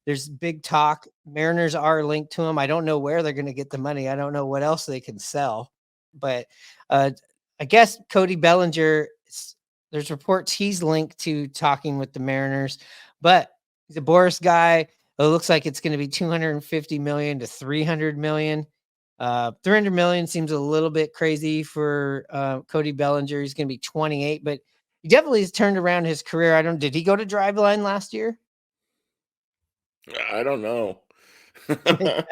There's big talk. Mariners are linked to him. I don't know where they're going to get the money. I don't know what else they can sell. But I guess Cody Bellinger, there's reports he's linked to talking with the Mariners, but he's a Boris guy. It looks like it's going to be 250 million to 300 million. 300 million seems a little bit crazy for Cody Bellinger. He's going to be 28, but he definitely has turned around his career. Did he go to Driveline last year? I don't know. I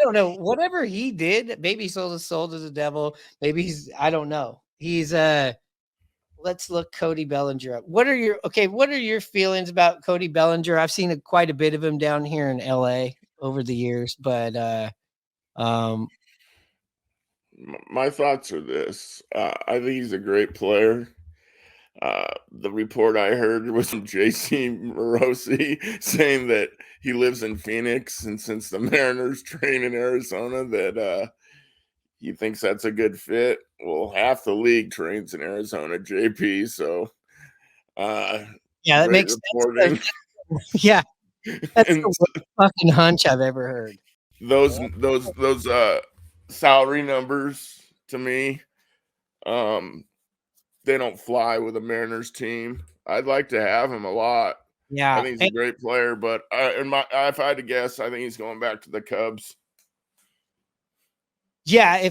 don't know. Whatever he did, maybe he sold his soul to the devil. Maybe I don't know. He's let's look Cody Bellinger up. What are your feelings about Cody Bellinger? I've seen quite a bit of him down here in LA over the years, but my thoughts are this. I think he's a great player. The report I heard was from JC Morosi saying that he lives in Phoenix, and since the Mariners train in Arizona, that he thinks that's a good fit. Well, half the league trains in Arizona, JP. So, yeah, that makes sense. Yeah, that's the worst fucking hunch I've ever heard. Those salary numbers to me, they don't fly with a Mariners team. I'd like to have him a lot. Yeah, I think he's a great player, but if I had to guess, I think he's going back to the Cubs. Yeah, I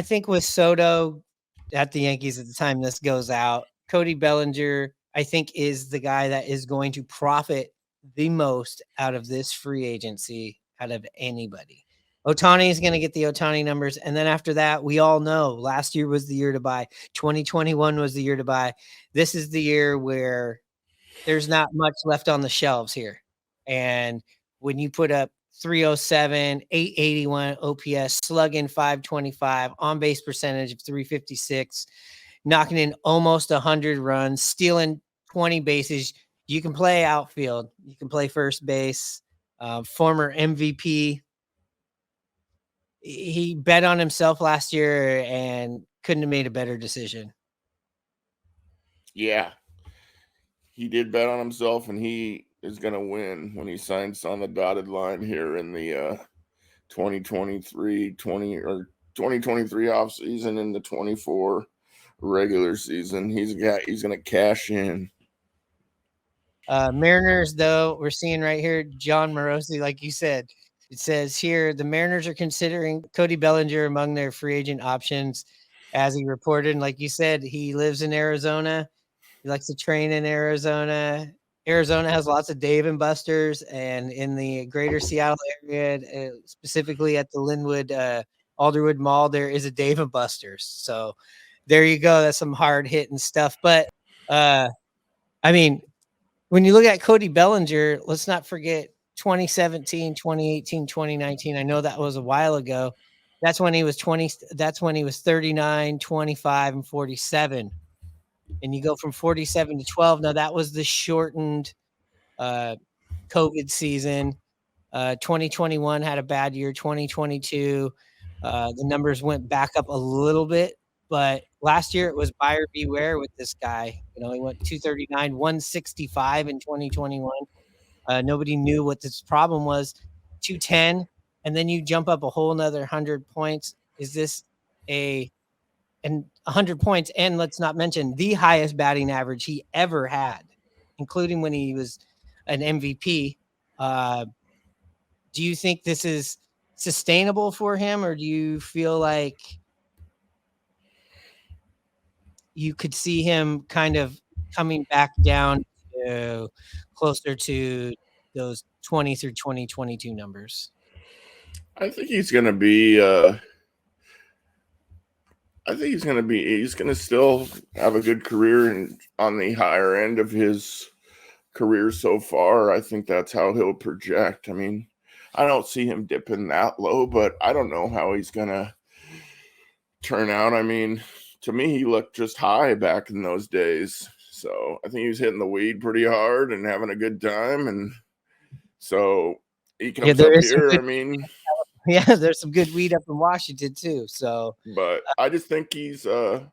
think with Soto at the Yankees at the time this goes out, Cody Bellinger, I think, is the guy that is going to profit the most out of this free agency out of anybody. Ohtani is going to get the Ohtani numbers. And then after that, we all know last year was the year to buy. 2021 was the year to buy. This is the year where there's not much left on the shelves here. And when you put up 307, 881 OPS, slugging 525, on base percentage of 356, knocking in almost 100 runs, stealing 20 bases, you can play outfield, you can play first base. Former MVP. He bet on himself last year and couldn't have made a better decision. Yeah. He did bet on himself, and he is going to win when he signs on the dotted line here in the 2023 off season and the 24 regular season. He's going to cash in. Mariners, though, we're seeing right here, John Morosi, like you said, it says here the Mariners are considering Cody Bellinger among their free agent options, as he reported. And like you said, he lives in Arizona. He likes to train in Arizona. Arizona has lots of Dave and Busters, and in the greater Seattle area, specifically at the Linwood Alderwood Mall, there is a Dave and Busters. So there you go. That's some hard hitting stuff. But I mean, when you look at Cody Bellinger, let's not forget 2017, 2018, 2019. I know that was a while ago. That's when he was 20. That's when he was 39, 25, and 47. And you go from 47 to 12. Now that was the shortened COVID season. 2021 had a bad year. 2022, the numbers went back up a little bit, but last year it was buyer beware with this guy. He went 239, 165 in 2021. Nobody knew what this problem was. 210, and then you jump up a whole nother 100 points. Is this and 100 points, and let's not mention the highest batting average he ever had, including when he was an MVP. Do you think this is sustainable for him, or do you feel like you could see him kind of coming back down to closer to those 20 through 2022 numbers? I think he's going to be he's going to still have a good career and on the higher end of his career so far. I think that's how he'll project. I mean, I don't see him dipping that low, but I don't know how he's going to turn out. I mean, to me, he looked just high back in those days. So I think he was hitting the weed pretty hard and having a good time. And so he comes up here. I mean, yeah, there's some good weed up in Washington too. So, but I just think he's, I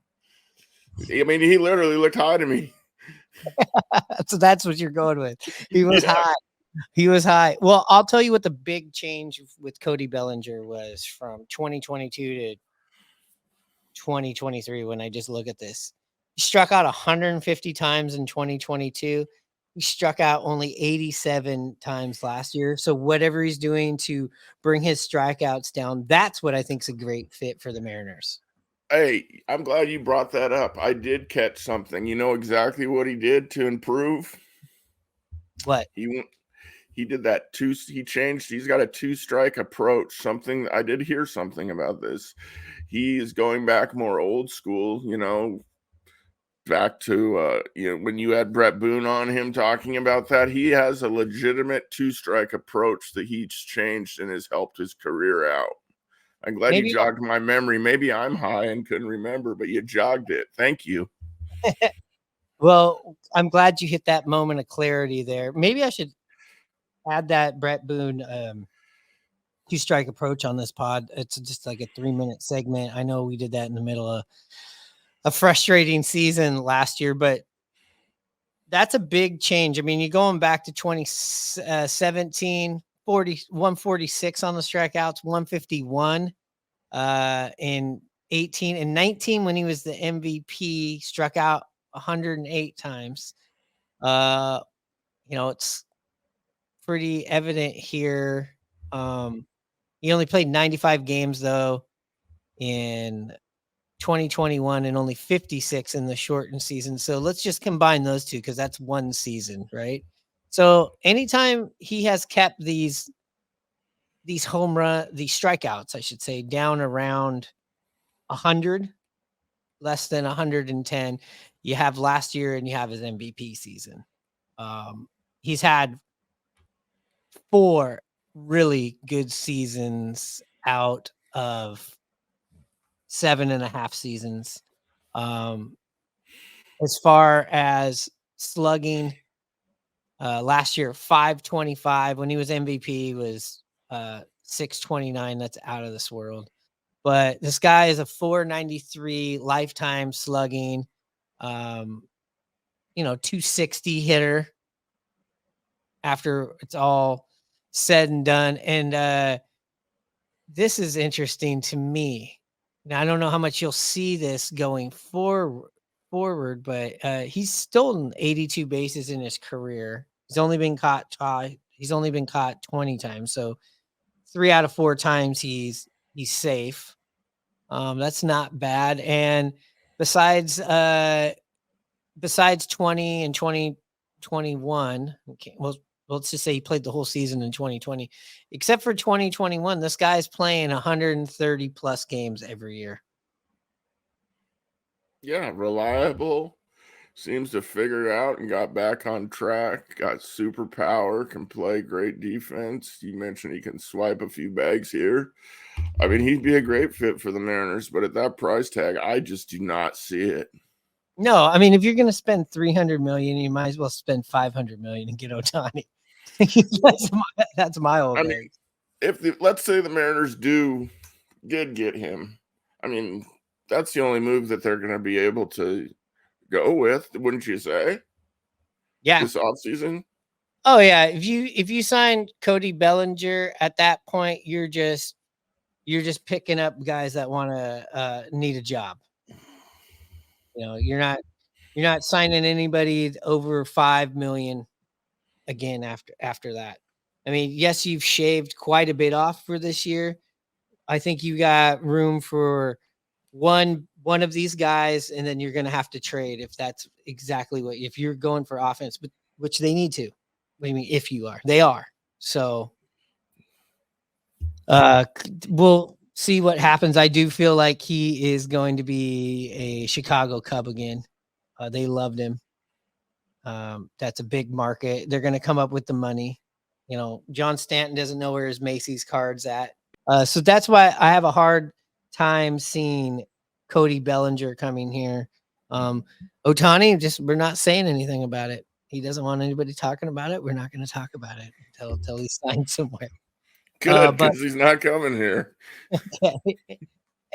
mean, he literally looked high to me. So that's what you're going with. He was Yeah. high. He was high. Well, I'll tell you what the big change with Cody Bellinger was from 2022 to 2023 when I just look at this. He struck out 150 times in 2022. He struck out only 87 times last year. So whatever he's doing to bring his strikeouts down, that's what I think is a great fit for the Mariners. Hey, I'm glad you brought that up. I did catch something. You know exactly what he did to improve? What? He went he did that he's got a two-strike approach. Something I did hear something about this. He is going back more old school, back to when you had Brett Boone on him talking about that. He has a legitimate two-strike approach that he's changed and has helped his career out. I'm glad you Maybe jogged my memory. Maybe I'm high and couldn't remember, but you jogged it. Thank you. well, I'm glad you hit that moment of clarity there. Maybe I should add that Brett Boone two-strike approach on this pod. It's just like a 3-minute segment. I know we did that in the middle of a frustrating season last year, but that's a big change. I mean, you're going back to 2017, 146 on the strikeouts, 151 in 18 and 19 when he was the MVP, struck out 108 times. It's pretty evident here. He only played 95 games though in 2021 and only 56 in the shortened season. So let's just combine those two because that's one season, right? So anytime he has kept these these strikeouts, I should say, down around 100, less than 110, you have last year and you have his MVP season. He's had 4 really good seasons out of 7.5 seasons. As far as slugging, last year 525 when he was MVP was 629. That's out of this world. But this guy is a 493 lifetime slugging, 260 hitter after it's all said and done. And this is interesting to me. Now I don't know how much you'll see this going forward, but he's stolen 82 bases in his career. He's only been caught 20 times. So 3 out of 4 times he's safe. That's not bad. And besides 20 and 2021, okay, well, let's just say he played the whole season in 2020, except for 2021, this guy's playing 130 plus games every year. Yeah, reliable. Seems to figure it out and got back on track. Got superpower, can play great defense. You mentioned he can swipe a few bags here. I mean, he'd be a great fit for the Mariners, but at that price tag, I just do not see it. No, I mean, if you're going to spend 300 million, you might as well spend 500 million and get Ohtani. that's my old I age. mean, let's say the Mariners did get him, I mean, that's the only move that they're going to be able to go with, wouldn't you say? Yeah. This offseason? Oh yeah. If you sign Cody Bellinger at that point, you're just picking up guys that want to need a job. You're not signing anybody over 5 million again after that. I mean, yes, you've shaved quite a bit off for this year. I think you got room for one of these guys, and then you're going to have to trade if that's exactly if you're going for offense, but which they need to. What do you mean? If you are, they are. So, we'll see what happens. I do feel like he is going to be a Chicago Cub again. They loved him. That's a big market. They're going to come up with the money. John Stanton doesn't know where his Macy's card's at. So that's why I have a hard time seeing Cody Bellinger coming here. Ohtani, we're not saying anything about it. He doesn't want anybody talking about it. We're not going to talk about it until he's signed somewhere. Good, because he's not coming here. Okay.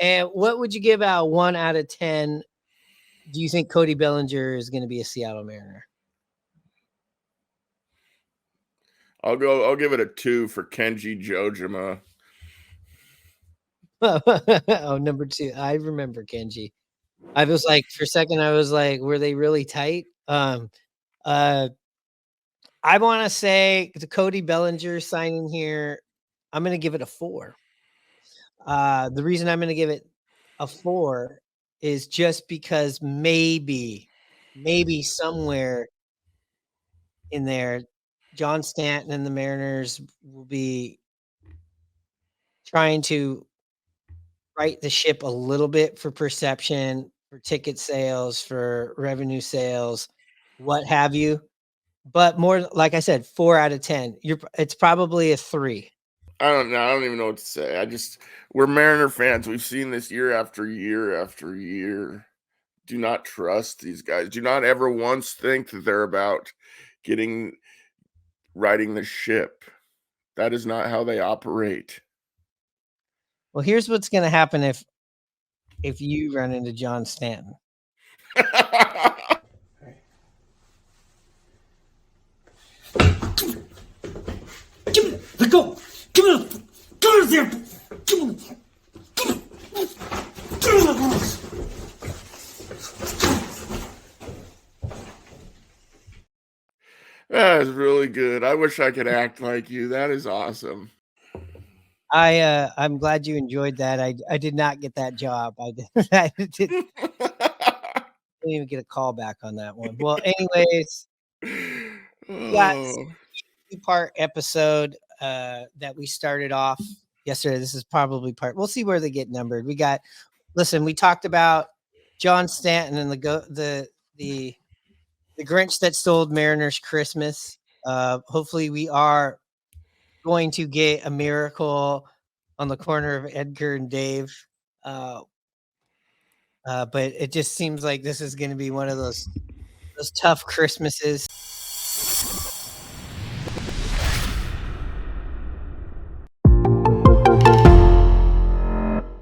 And what would you give out 1 out of 10? Do you think Cody Bellinger is going to be a Seattle Mariner? I'll give it a 2 for Kenji Jojima. Oh, number 2. I remember Kenji. I was like, for a second, I was like, were they really tight? I want to say the Cody Bellinger signing here, I'm going to give it a 4. The reason I'm going to give it a 4 is just because maybe somewhere in there, John Stanton and the Mariners will be trying to right the ship a little bit for perception, for ticket sales, for revenue sales, what have you. But more, like I said, 4 out of 10. It's probably a 3. I don't know. I don't even know what to say. We're Mariner fans. We've seen this year after year after year. Do not trust these guys. Do not ever once think that they're about riding the ship. That is not how they operate. Well, here's what's going to happen if you run into John Stanton. Let go. Give it up. Give it there. Give it. That is really good. I wish I could act like you. That is awesome. I'm glad you enjoyed that. I did not get that job. I didn't even get a call back on that one. Well, anyways, we got a 2-part episode that we started off yesterday. This is probably we'll see where they get numbered. We talked about John Stanton and the Grinch that stole Mariners Christmas. Hopefully we are going to get a miracle on the corner of Edgar and Dave. But it just seems like this is going to be one of those tough Christmases.